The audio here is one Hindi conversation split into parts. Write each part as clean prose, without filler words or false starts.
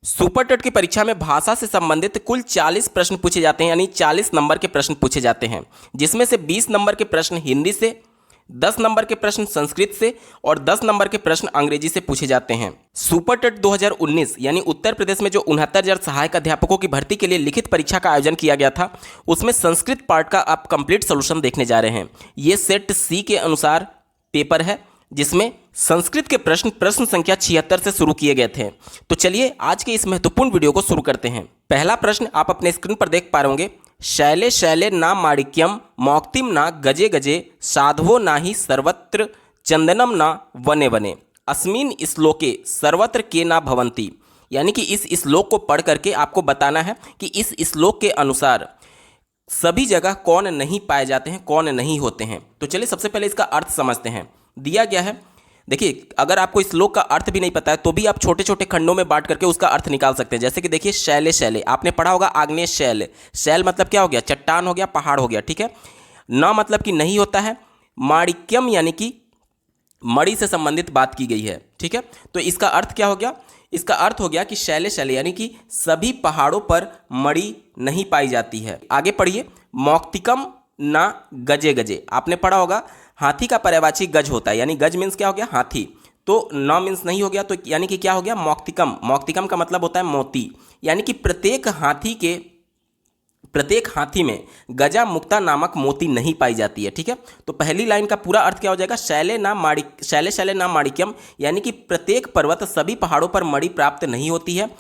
सुपर टेट की परीक्षा में भाषा से संबंधित कुल 40 प्रश्न पूछे जाते हैं, यानी 40 नंबर के प्रश्न पूछे जाते हैं, जिसमें से 20 नंबर के प्रश्न हिंदी से, 10 नंबर के प्रश्न संस्कृत से और 10 नंबर के प्रश्न अंग्रेजी से पूछे जाते हैं। सुपर टेट 2019 यानी उत्तर प्रदेश में जो 69,000 सहायक अध्यापकों की भर्ती के लिए लिखित परीक्षा का आयोजन किया गया था, उसमें संस्कृत पार्ट का आप कंप्लीट सोल्यूशन देखने जा रहे हैं। ये सेट सी के अनुसार पेपर है, जिसमें संस्कृत के प्रश्न संख्या 76 से शुरू किए गए थे। तो चलिए आज के इस महत्वपूर्ण वीडियो को शुरू करते हैं। पहला प्रश्न आप अपने स्क्रीन पर देख पा रहे होंगे। शैले शैले ना माणिक्यम मौक्तिम ना गजे गजे साधवो ना ही सर्वत्र चंदनम ना वने वने अस्मिन श्लोके सर्वत्र के ना भवंती। यानी कि इस श्लोक को पढ़ करके आपको बताना है कि इस श्लोक के अनुसार सभी जगह कौन नहीं पाए जाते हैं, कौन नहीं होते हैं। तो चलिए सबसे पहले इसका अर्थ समझते हैं। दिया गया है, देखिए अगर आपको इस श्लोक का अर्थ भी नहीं पता है तो भी आप छोटे छोटे खंडों में बांट करके उसका अर्थ निकाल सकते हैं। जैसे कि देखिए शैले शैले आपने पढ़ा होगा, आग्नेय शैल, शैल मतलब क्या हो गया, चट्टान हो गया, पहाड़ हो गया, ठीक है। न मतलब कि नहीं होता है। माणिक्यम यानी कि मणि से संबंधित बात की गई है, ठीक है। तो इसका अर्थ क्या हो गया, इसका अर्थ हो गया कि शैले शैले यानी कि सभी पहाड़ों पर मणि नहीं पाई जाती है। आगे पढ़िए। मौक्तिकम ना गजे गजे आपने पढ़ा होगा, हाथी का पर्यायवाची गज होता है, यानी गज मीन्स क्या हो गया, हाथी। तो न मीन्स नहीं हो गया, तो यानी कि क्या हो गया, मौक्तिकम। मौक्तिकम का मतलब होता है मोती, यानी कि प्रत्येक हाथी में गजा मुक्ता नामक मोती नहीं पाई जाती है, ठीक है। तो पहली लाइन का पूरा अर्थ क्या हो जाएगा, शैले शैले नाम माणिक्यम, यानी कि प्रत्येक पर्वत सभी पहाड़ों पर मणि प्राप्त नहीं होती है।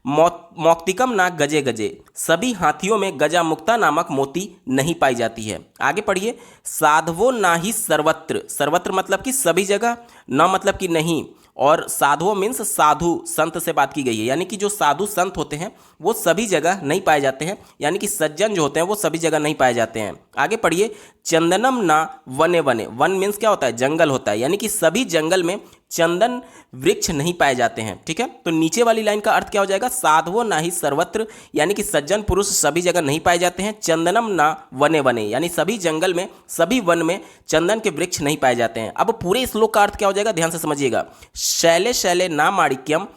मौक्तिकम ना गजे गजे सभी हाथियों में गजा मुक्ता नामक मोती नहीं पाई जाती है। आगे पढ़िए। साधवो ना ही सर्वत्र, सर्वत्र मतलब कि सभी जगह, न मतलब कि नहीं, और साधुओं मीन्स साधु संत से बात की गई है, यानी कि जो साधु संत होते हैं वो सभी जगह नहीं पाए जाते हैं, यानी कि सज्जन जो होते हैं वो सभी जगह नहीं पाए जाते हैं। आगे पढ़िए। चंदनम ना वने वने, वन मीन्स क्या होता है, जंगल होता है, यानी कि सभी जंगल में चंदन वृक्ष नहीं पाए जाते हैं, ठीक है। तो नीचे वाली लाइन का अर्थ क्या हो जाएगा, साधवो ना ही सर्वत्र, यानी कि सज्जन पुरुष सभी जगह नहीं पाए जाते हैं। चंदनम ना वने वने, यानी सभी जंगल में, सभी वन में चंदन के वृक्ष नहीं पाए जाते हैं। अब पूरे श्लोक का अर्थ क्या हो जाएगा, ध्यान से समझिएगा। शैले शैले ना माणिक्यम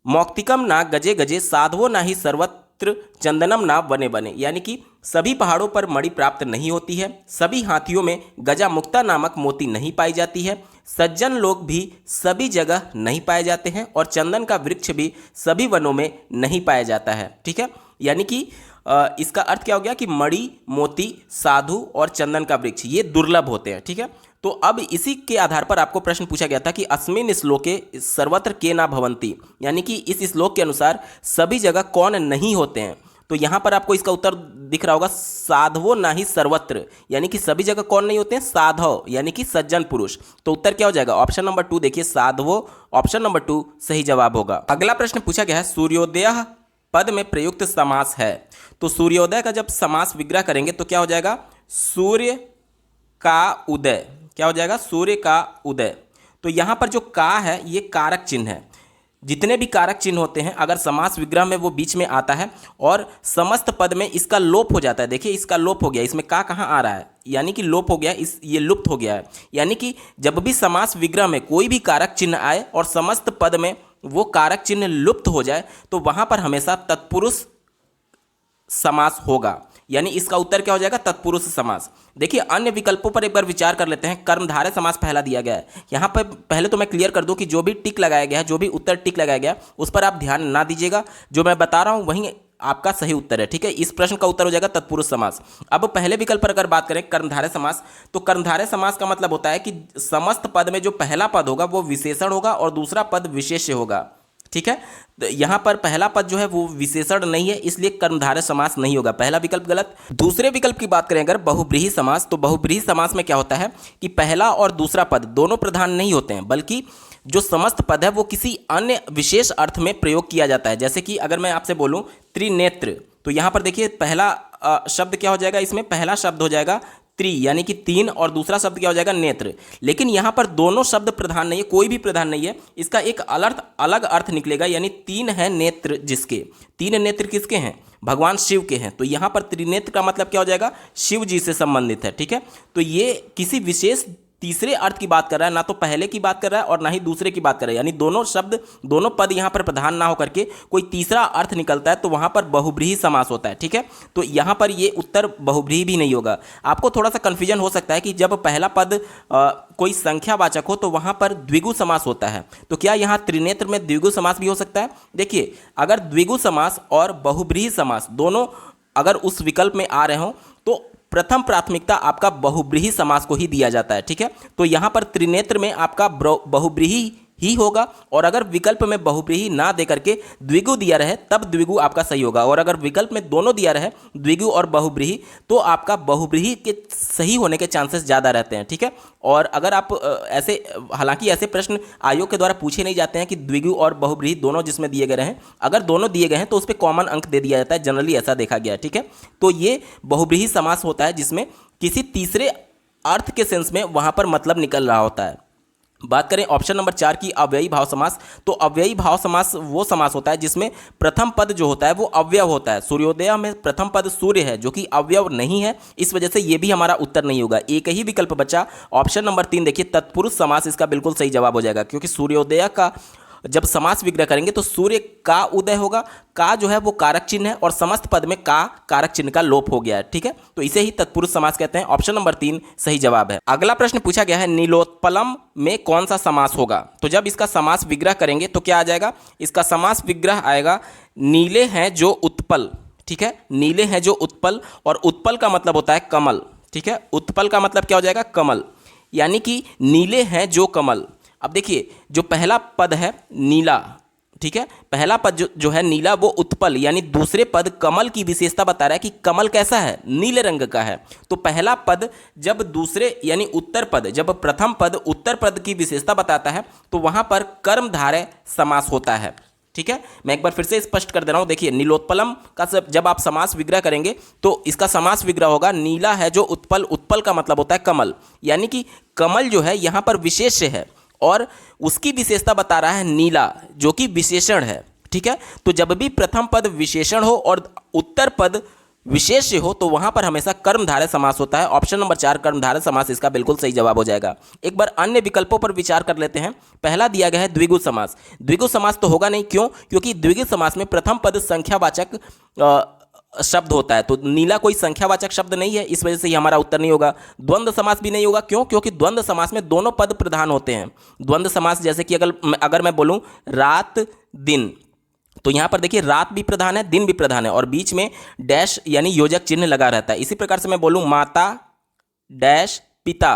मौक्तिकम ना गजे गजे साधवो ना ही सर्वत्र चंदनम ना वने वने, यानी कि सभी पहाड़ों पर मणि प्राप्त नहीं होती है, सभी हाथियों में गजा मुक्ता नामक मोती नहीं पाई जाती है, सज्जन लोग भी सभी जगह नहीं पाए जाते हैं, और चंदन का वृक्ष भी सभी वनों में नहीं पाया जाता है, ठीक है। यानी कि इसका अर्थ क्या हो गया कि मणि, मोती, साधु और चंदन का वृक्ष ये दुर्लभ होते हैं, ठीक है। तो अब इसी के आधार पर आपको प्रश्न पूछा गया था कि अस्मिन श्लोके सर्वत्र के ना भवंती, यानी कि इस श्लोक के अनुसार सभी जगह कौन नहीं होते हैं। तो यहाँ पर आपको इसका उत्तर दिख रहा होगा, साधवो ना ही सर्वत्र, यानी कि सभी जगह कौन नहीं होते हैं, साधव यानी कि सज्जन पुरुष। तो उत्तर क्या हो जाएगा, ऑप्शन नंबर 2 देखिए, साधवो, ऑप्शन नंबर 2 सही जवाब होगा। अगला प्रश्न पूछा गया है, सूर्योदय पद में प्रयुक्त समास है। तो सूर्योदय का जब समास विग्रह करेंगे तो क्या हो जाएगा, सूर्य का उदय, क्या हो जाएगा, सूर्य का उदय। तो यहाँ पर जो का है ये कारक चिन्ह है। जितने भी कारक चिन्ह होते हैं अगर समास विग्रह में वो बीच में आता है और समस्त पद में इसका लोप हो जाता है, देखिए इसका लोप हो गया, इसमें का कहाँ आ रहा है, यानी कि लोप हो गया, ये लुप्त हो गया है। यानी कि जब भी समास विग्रह में कोई भी कारक चिन्ह आए और समस्त पद में वो कारक चिन्ह लुप्त हो जाए तो वहाँ पर हमेशा तत्पुरुष समास होगा, यानी इसका उत्तर क्या हो जाएगा, तत्पुरुष समास। देखिए अन्य विकल्पों पर एक बार विचार कर लेते हैं। कर्मधारय समास पहला दिया गया है, यहाँ पर पहले तो मैं क्लियर कर दूं कि जो भी टिक लगाया गया है, जो भी उत्तर टिक लगाया गया उस पर आप ध्यान ना दीजिएगा, जो मैं बता रहा हूँ वहीं आपका सही उत्तर है, ठीक है। इस प्रश्न का उत्तर हो जाएगा तत्पुरुष समास। अब पहले विकल्प पर अगर बात करें कर्मधारय समास, तो कर्मधारय समास का मतलब होता है कि समस्त पद में जो पहला पद होगा वो विशेषण होगा और दूसरा पद विशेष्य होगा, ठीक है। तो यहाँ पर पहला पद जो है वो विशेषण नहीं है, इसलिए कर्मधारय समास नहीं होगा, पहला विकल्प गलत। दूसरे विकल्प की बात करें अगर बहुब्रीहि समास, तो बहुब्रीहि समास में क्या होता है कि पहला और दूसरा पद दोनों प्रधान नहीं होते हैं, बल्कि जो समस्त पद है वो किसी अन्य विशेष अर्थ में प्रयोग किया जाता है। जैसे कि अगर मैं आपसे बोलूँ त्रिनेत्र, तो यहाँ पर देखिए पहला शब्द क्या हो जाएगा, इसमें पहला शब्द हो जाएगा त्रि यानी कि 3 और दूसरा शब्द क्या हो जाएगा, नेत्र। लेकिन यहाँ पर दोनों शब्द प्रधान नहीं है, कोई भी प्रधान नहीं है, इसका एक अलग अर्थ निकलेगा, यानी 3 है नेत्र, जिसके 3 नेत्र किसके हैं, भगवान शिव के हैं। तो यहाँ पर त्रिनेत्र का मतलब क्या हो जाएगा, शिव जी से संबंधित है, ठीक है। तो ये किसी विशेष तीसरे अर्थ की बात कर रहा है, ना तो पहले की बात कर रहा है और ना ही दूसरे की बात कर रहा है, यानी दोनों शब्द दोनों पद यहाँ पर प्रधान ना होकर के कोई तीसरा अर्थ निकलता है तो वहाँ पर बहुब्रीहि समास होता है। ठीक है, तो यहाँ पर ये उत्तर बहुब्रीहि भी नहीं होगा। आपको थोड़ा सा कन्फ्यूजन हो सकता है कि जब पहला पद कोई संख्यावाचक हो तो वहाँ पर द्विगु समास होता है, तो क्या यहाँ त्रिनेत्र में द्विगु समास भी हो सकता है? देखिए, अगर द्विगु समास और बहुब्रीहि समास दोनों अगर उस विकल्प में आ रहे हों तो प्रथम प्राथमिकता आपका बहुब्रीहि समास को ही दिया जाता है। ठीक है, तो यहाँ पर त्रिनेत्र में आपका बहुब्रीहि ही होगा, और अगर विकल्प में बहुब्रीहि ना दे करके द्विगु दिया रहे तब द्विगु आपका सही होगा, और अगर विकल्प में दोनों दिया रहे द्विगु और बहुब्रीहि तो आपका बहुब्रीहि के सही होने के चांसेस ज़्यादा रहते हैं। ठीक है, और अगर आप ऐसे, हालांकि ऐसे प्रश्न आयोग के द्वारा पूछे नहीं जाते हैं कि द्विगु और बहुब्रीहि दोनों जिसमें दिए गए हैं, अगर दोनों दिए गए हैं तो उस पर कॉमन अंक दे दिया जाता है, जनरली ऐसा देखा गया है। ठीक है, तो ये बहुब्रीहि समास होता है जिसमें किसी तीसरे अर्थ के सेंस में वहाँ पर मतलब निकल रहा होता है। बात करें ऑप्शन नंबर 4 की, अव्ययी भाव समास, तो अव्ययी भाव समास वो समास होता है जिसमें प्रथम पद जो होता है वो अव्यव होता है। सूर्योदय में प्रथम पद सूर्य है जो कि अव्यव नहीं है, इस वजह से ये भी हमारा उत्तर नहीं होगा। एक ही विकल्प बचा, ऑप्शन नंबर 3 देखिए, तत्पुरुष समास इसका बिल्कुल सही जवाब हो जाएगा, क्योंकि सूर्योदय का जब समास विग्रह करेंगे तो सूर्य का उदय होगा, का जो है वो कारक चिन्ह है और समस्त पद में का कारक चिन्ह का लोप हो गया है। ठीक है, तो इसे ही तत्पुरुष समास कहते हैं। ऑप्शन नंबर 3 सही जवाब है। अगला प्रश्न पूछा गया है, नीलोत्पलम में कौन सा समास होगा? तो जब इसका समास विग्रह करेंगे तो क्या आ जाएगा? इसका समास विग्रह आएगा, नीले हैं जो उत्पल। ठीक है, नीले हैं जो उत्पल, और उत्पल का मतलब होता है कमल। ठीक है, उत्पल का मतलब क्या हो जाएगा? कमल, यानी कि नीले हैं जो कमल। अब देखिए, जो पहला पद है नीला, ठीक है, पहला पद जो है नीला वो उत्पल, यानी दूसरे पद कमल की विशेषता बता रहा है कि कमल कैसा है? नीले रंग का है। तो पहला पद जब दूसरे यानी उत्तर पद, जब प्रथम पद उत्तर पद की विशेषता बताता है तो वहां पर कर्मधारय समास होता है। ठीक है, मैं एक बार फिर से स्पष्ट कर दे रहा हूं। देखिए, नीलोत्पलम का जब आप समास विग्रह करेंगे तो इसका समास विग्रह होगा, नीला है जो उत्पल। उत्पल का मतलब होता है कमल, यानी कि कमल जो है यहां पर विशेष्य है और उसकी विशेषता बता रहा है नीला, जो कि विशेषण है। ठीक है, तो जब भी प्रथम पद विशेषण हो और उत्तर पद विशेष्य हो तो वहां पर हमेशा कर्मधारय समास होता है। ऑप्शन नंबर 4 कर्मधारय समास इसका बिल्कुल सही जवाब हो जाएगा। एक बार अन्य विकल्पों पर विचार कर लेते हैं। पहला दिया गया है द्विगु समास। द्विगु समास तो होगा नहीं, क्यों? क्योंकि द्विगु समास में प्रथम पद संख्यावाचक शब्द होता है, तो नीला कोई संख्यावाचक शब्द नहीं है, इस वजह से ही हमारा उत्तर नहीं होगा। द्वंद्व समास भी नहीं होगा, क्यों? क्योंकि द्वंद्व समास में दोनों पद प्रधान होते हैं। द्वंद्व समास जैसे कि अगर मैं बोलूं रात दिन, तो यहां पर देखिए रात भी प्रधान है, दिन भी प्रधान है, और बीच में डैश यानी योजक चिन्ह लगा रहता है। इसी प्रकार से मैं बोलूं माता डैश पिता,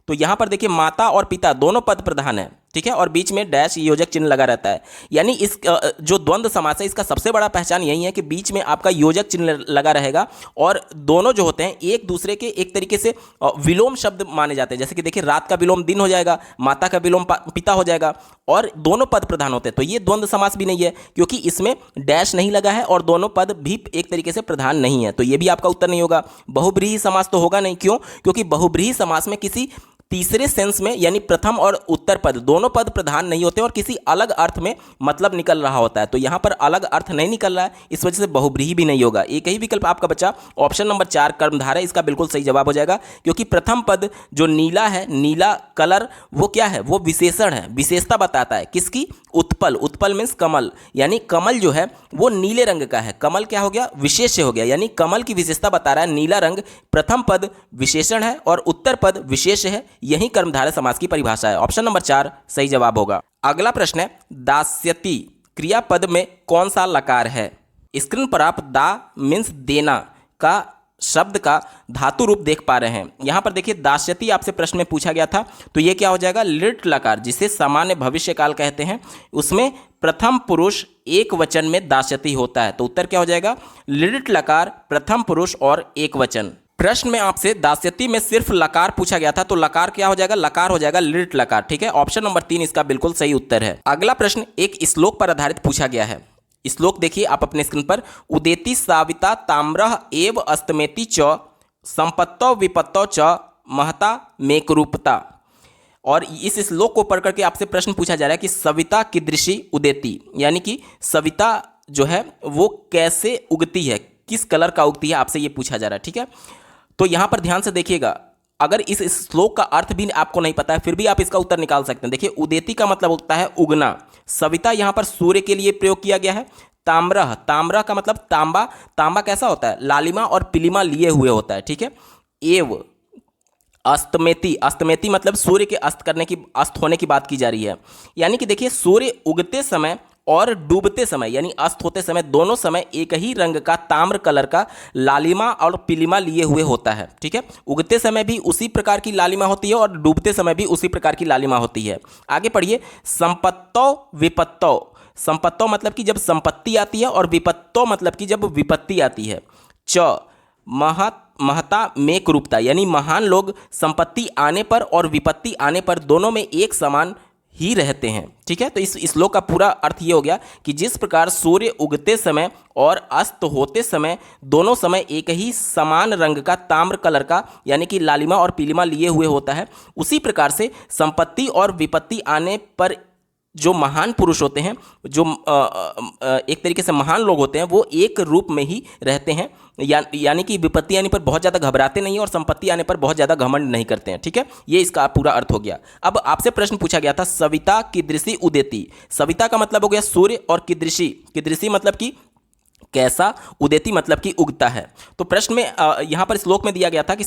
तो यहां पर देखिए माता और पिता दोनों पद प्रधान है। ठीक है, और बीच में डैश योजक चिन्ह लगा रहता है। यानी इस जो द्वंद्व समास है इसका सबसे बड़ा पहचान यही है कि बीच में आपका योजक चिन्ह लगा रहेगा, और दोनों जो होते हैं एक दूसरे के एक तरीके से विलोम शब्द माने जाते हैं। जैसे कि देखिए, रात का विलोम दिन हो जाएगा, माता का विलोम पिता हो जाएगा, और दोनों पद प्रधान होते हैं। तो ये द्वंद्व समास भी नहीं है, क्योंकि इसमें डैश नहीं लगा है और दोनों पद भी एक तरीके से प्रधान नहीं है, तो ये भी आपका उत्तर नहीं होगा। बहुब्रीहि समास तो होगा नहीं, क्यों? क्योंकि बहुब्रीहि समास में किसी तीसरे सेंस में यानी प्रथम और उत्तर पद दोनों पद प्रधान नहीं होते और किसी अलग अर्थ में मतलब निकल रहा होता है, तो यहाँ पर अलग अर्थ नहीं निकल रहा है, इस वजह से बहुब्रीहि भी नहीं होगा। एक ही विकल्प आपका बचा, ऑप्शन नंबर 4 कर्मधारय इसका बिल्कुल सही जवाब हो जाएगा, क्योंकि प्रथम पद जो नीला है, नीला कलर, वो क्या है? वो विशेषण है, विशेषता बताता है किसकी? उत्पल। उत्पल मीन्स कमल, यानी कमल जो है वो नीले रंग का है। कमल क्या हो गया? विशेष्य हो गया, यानी कमल की विशेषता बता रहा है नीला रंग। प्रथम पद विशेषण है और उत्तर पद विशेष है, यही कर्मधारय समास की परिभाषा है। ऑप्शन नंबर 4 सही जवाब होगा। अगला प्रश्न है, दास्यति क्रियापद में कौन सा लकार है? स्क्रीन पर आप दा मीन्स देना का शब्द का धातु रूप देख पा रहे हैं। यहां पर देखिए, दास्यति आपसे प्रश्न में पूछा गया था, तो ये क्या हो जाएगा? लिट लकार, जिसे सामान्य भविष्य काल कहते हैं, उसमें प्रथम पुरुष एक वचन में दास्यति होता है, तो उत्तर क्या हो जाएगा? लिट लकार, प्रथम पुरुष और एक वचन। प्रश्न में आपसे दास्यति में सिर्फ लकार पूछा गया था, तो लकार क्या हो जाएगा? लकार हो जाएगा लिट लकार। ठीक है, ऑप्शन नंबर 3 इसका बिल्कुल सही उत्तर है। अगला प्रश्न एक श्लोक पर आधारित पूछा गया है। श्लोक देखिए आप अपने स्क्रीन पर, उदेति साविता ताम्रः एव अस्तमेति च संपत्तौ विपत्तौ च महता मेकरूपता। और इस श्लोक को पढ़ करके आपसे प्रश्न पूछा जा रहा है कि सविता कीदृशी उदेति, यानी कि सविता जो है वो कैसे उगती है, किस कलर का उगती है, आपसे ये पूछा जा रहा है। ठीक है, तो यहाँ पर ध्यान से देखिएगा, अगर इस श्लोक का अर्थ भी आपको नहीं पता है फिर भी आप इसका उत्तर निकाल सकते हैं। देखिए, उदेति का मतलब होता है उगना, सविता यहाँ पर सूर्य के लिए प्रयोग किया गया है। ताम्रः, ताम्रः का मतलब तांबा, तांबा कैसा होता है, लालिमा और पीलिमा लिए हुए होता है, ठीक है। एव अस्तमेति, अस्तमेति मतलब सूर्य के अस्त होने की बात की जा रही है। यानी कि देखिए, सूर्य उगते समय और डूबते समय यानी अस्त होते समय दोनों समय एक ही रंग का ताम्र कलर का लालिमा और पीलिमा लिए हुए होता है, ठीक है। उगते समय भी उसी प्रकार की लालिमा होती है और डूबते समय भी उसी प्रकार की लालिमा होती है। आगे पढ़िए, संपत्तो विपत्तो, संपत्तो मतलब कि जब संपत्ति आती है और विपत्तो मतलब कि जब विपत्ति आती है। च महता में रूपता, यानी महान लोग संपत्ति आने पर और विपत्ति आने पर दोनों में एक समान ही रहते हैं, ठीक है। तो इस श्लोक का पूरा अर्थ ये हो गया कि जिस प्रकार सूर्य उगते समय और अस्त होते समय दोनों समय एक ही समान रंग का ताम्र कलर का यानी कि लालिमा और पीलिमा लिए हुए होता है, उसी प्रकार से संपत्ति और विपत्ति आने पर जो महान पुरुष होते हैं, जो एक तरीके से महान लोग होते हैं, वो एक रूप में ही रहते हैं। यानी कि विपत्ति आने पर बहुत ज़्यादा घबराते नहीं और संपत्ति आने पर बहुत ज़्यादा घमंड नहीं करते हैं, ठीक है। ये इसका पूरा अर्थ हो गया। अब आपसे प्रश्न पूछा गया था, सविता कीदृशी उदेति। सविता का मतलब हो गया सूर्य और कीदृशी, कीदृशी मतलब कि कैसा, उदेति मतलब कि उगता है। तो प्रश्न में यहाँ पर श्लोक में दिया गया था कि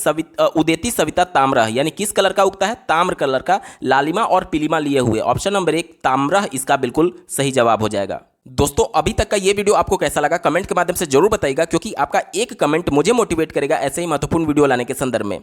उदेति सविता ताम्रः, यानी किस कलर का उगता है, ताम्र कलर का, लालिमा और पीलिमा लिए हुए। ऑप्शन नंबर 1 ताम्रः इसका बिल्कुल सही जवाब हो जाएगा। दोस्तों, अभी तक का ये वीडियो आपको कैसा लगा कमेंट के माध्यम से जरूर बताइएगा, क्योंकि आपका एक कमेंट मुझे मोटिवेट करेगा ऐसे ही महत्वपूर्ण वीडियो लाने के संदर्भ में।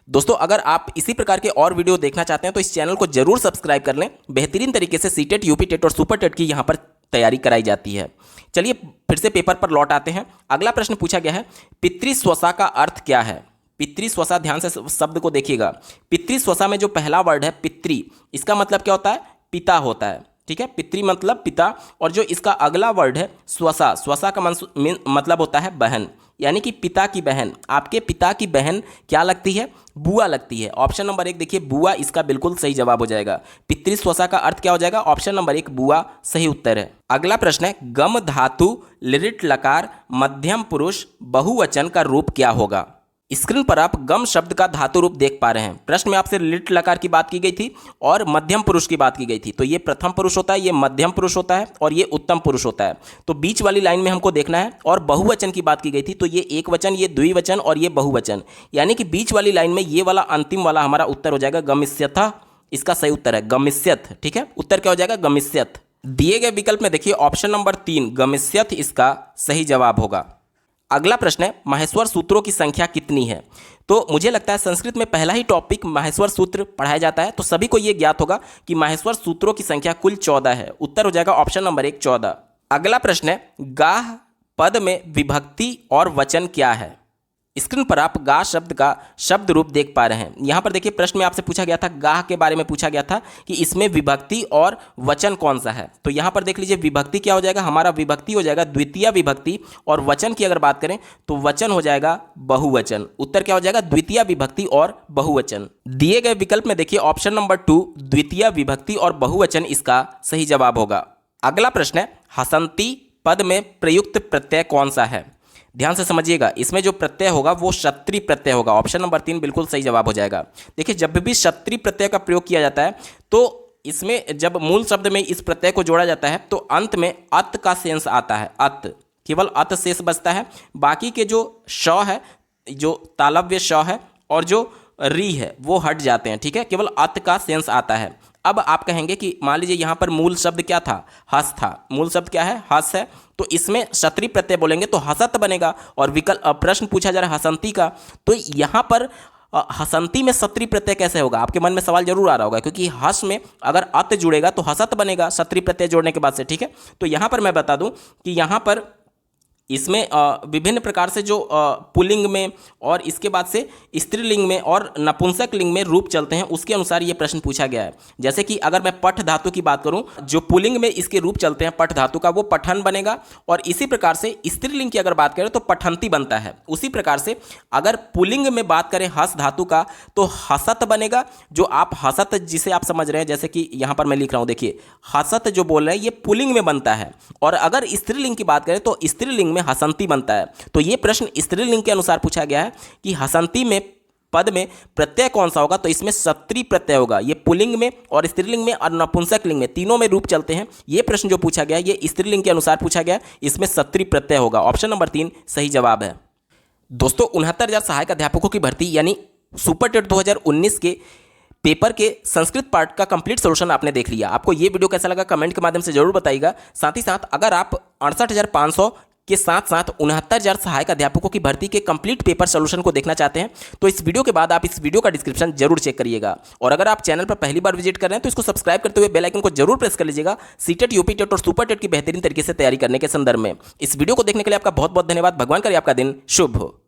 दोस्तों, अगर आप इसी प्रकार के और वीडियो देखना चाहते हैं तो इस चैनल को जरूर सब्सक्राइब कर लें। बेहतरीन तरीके से सीटेट, यूपी टेट और सुपर टेट की यहाँ पर तैयारी कराई जाती है। चलिए फिर से पेपर पर लौट आते हैं। अगला प्रश्न पूछा गया है, पितृस्वसा का अर्थ क्या है। पितृस्वसा, ध्यान से शब्द को देखिएगा। पितृस्वसा में जो पहला वर्ड है पितृ, इसका मतलब क्या होता है, पिता होता है, ठीक है। पितृ मतलब पिता, और जो इसका अगला वर्ड है स्वसा, स्वसा का मतलब होता है बहन, यानी कि पिता की बहन। आपके पिता की बहन क्या लगती है, बुआ लगती है। ऑप्शन नंबर 1 देखिए, बुआ इसका बिल्कुल सही जवाब हो जाएगा। पितृस्वसा का अर्थ क्या हो जाएगा, ऑप्शन नंबर 1 बुआ सही उत्तर है। अगला प्रश्न है, गम धातु लिट लकार मध्यम पुरुष बहुवचन का रूप क्या होगा। स्क्रीन पर आप गम शब्द का धातु रूप देख पा रहे हैं। प्रश्न में आपसे लिट लकार की बात की गई थी और मध्यम पुरुष की बात की गई थी। तो ये प्रथम पुरुष होता है, ये मध्यम पुरुष होता है और ये उत्तम पुरुष होता है। तो बीच वाली लाइन में हमको देखना है। और बहुवचन की बात की गई थी, तो ये एक वचन, ये द्विवचन और ये बहुवचन, यानी कि बीच वाली लाइन में ये वाला अंतिम वाला हमारा उत्तर हो जाएगा गमिष्यथ। इसका सही उत्तर है गमिष्यथ, ठीक है। उत्तर क्या हो जाएगा, गमिष्यथ। दिए गए विकल्प में देखिए ऑप्शन नंबर 3 गमिष्यथ इसका सही जवाब होगा। अगला प्रश्न है, माहेश्वर सूत्रों की संख्या कितनी है। तो मुझे लगता है संस्कृत में पहला ही टॉपिक माहेश्वर सूत्र पढ़ाया जाता है, तो सभी को यह ज्ञात होगा कि माहेश्वर सूत्रों की संख्या कुल 14 है। उत्तर हो जाएगा ऑप्शन नंबर 1 14। अगला प्रश्न है, गाह पद में विभक्ति और वचन क्या है। स्क्रीन पर आप गाह शब्द का शब्द रूप देख पा रहे हैं। यहाँ पर देखिए प्रश्न में आपसे पूछा गया था, गाह के बारे में पूछा गया था कि इसमें विभक्ति और वचन कौन सा है। तो यहाँ पर देख लीजिए विभक्ति क्या हो जाएगा, हमारा विभक्ति हो जाएगा द्वितीय विभक्ति, और वचन की अगर बात करें तो वचन हो जाएगा बहुवचन। उत्तर क्या हो जाएगा, द्वितीय विभक्ति और बहुवचन। दिए गए विकल्प में देखिए ऑप्शन नंबर 2 द्वितीय विभक्ति और बहुवचन इसका सही जवाब होगा। अगला प्रश्न है, हसंती पद में प्रयुक्त प्रत्यय कौन सा है। ध्यान से समझिएगा, इसमें जो प्रत्यय होगा वो क्षत्रिय प्रत्यय होगा। ऑप्शन नंबर 3 बिल्कुल सही जवाब हो जाएगा। देखिए जब भी क्षत्रिय प्रत्यय का प्रयोग किया जाता है तो इसमें जब मूल शब्द में इस प्रत्यय को जोड़ा जाता है तो अंत में अत का सेंस आता है। अत, केवल अत शेष बचता है। बाकी के जो श है, जो तालव्य श है और जो री है वो हट जाते हैं, ठीक है। केवल अत का सेंस आता है। अब आप कहेंगे कि मान लीजिए यहाँ पर मूल शब्द क्या था, हस था। मूल शब्द क्या है, हस है। तो इसमें क्षत्रिय प्रत्यय बोलेंगे तो हसत बनेगा। और विकल्प प्रश्न पूछा जा रहा है हसंती का, तो यहाँ पर हसंती में क्षत्रिय प्रत्यय कैसे होगा, आपके मन में सवाल जरूर आ रहा होगा, क्योंकि हस में अगर अत जुड़ेगा तो हसत बनेगा क्षत्रिय प्रत्यय जोड़ने के बाद से, ठीक है। तो यहाँ पर मैं बता दूं कि यहाँ पर इसमें विभिन्न प्रकार से जो पुल्लिंग में और इसके बाद से स्त्रीलिंग में और नपुंसक लिंग में रूप चलते हैं, उसके अनुसार ये प्रश्न पूछा गया है। जैसे कि अगर मैं पठ धातु की बात करूं, जो पुल्लिंग में इसके रूप चलते हैं पठ धातु का, वो पठन बनेगा। और इसी प्रकार से स्त्रीलिंग की अगर बात करें तो पठंती बनता है। उसी प्रकार से अगर पुल्लिंग में बात करें हस धातु का तो हसत बनेगा। जो आप हसत जिसे आप समझ रहे हैं, जैसे कि यहाँ पर मैं लिख रहा हूँ, देखिए हसत जो बोल रहे हैं ये पुल्लिंग में बनता है। और अगर स्त्रीलिंग की बात करें तो स्त्रीलिंग हसंती बनता है। तो ये प्रश्न स्त्रीलिंग के अनुसार पूछा गया है कि हसंती में पद में प्रत्यय कौन सा होगा, तो इसमें सत्री प्रत्यय होगा। ये पुल्लिंग में और स्त्रीलिंग में और नपुंसक लिंग में तीनों में रूप चलते हैं। ये प्रश्न जो पूछा गया है ये स्त्रीलिंग के अनुसार पूछा गया है, इसमें सत्री प्रत्यय होगा। ऑप्शन नंबर 3 सही जवाब है। दोस्तों 69,000 सहायक अध्यापकों की भर्ती यानी सुपर टेट 2019 के पेपर के संस्कृत पार्ट का कंप्लीट सोल्यूशन आपने देख लिया। आपको ये वीडियो कैसा लगा कमेंट के माध्यम से जरूर बताइएगा। साथ ही साथ अगर आप 68,500 के साथ साथ 69,000 सहायक अध्यापकों की भर्ती के कंप्लीट पेपर सोल्यूशन को देखना चाहते हैं तो इस वीडियो के बाद आप इस वीडियो का डिस्क्रिप्शन जरूर चेक करिएगा। और अगर आप चैनल पर पहली बार विजिट कर रहे हैं तो इसको सब्सक्राइब करते हुए बेल आइकन को जरूर प्रेस कर लीजिएगा, सीटेट, यूपी टेट और सुपर टेट की बेहतरीन तरीके से तैयारी करने के संदर्भ में। इस वीडियो को देखने के लिए आपका बहुत बहुत धन्यवाद। भगवान करे आपका दिन शुभ हो।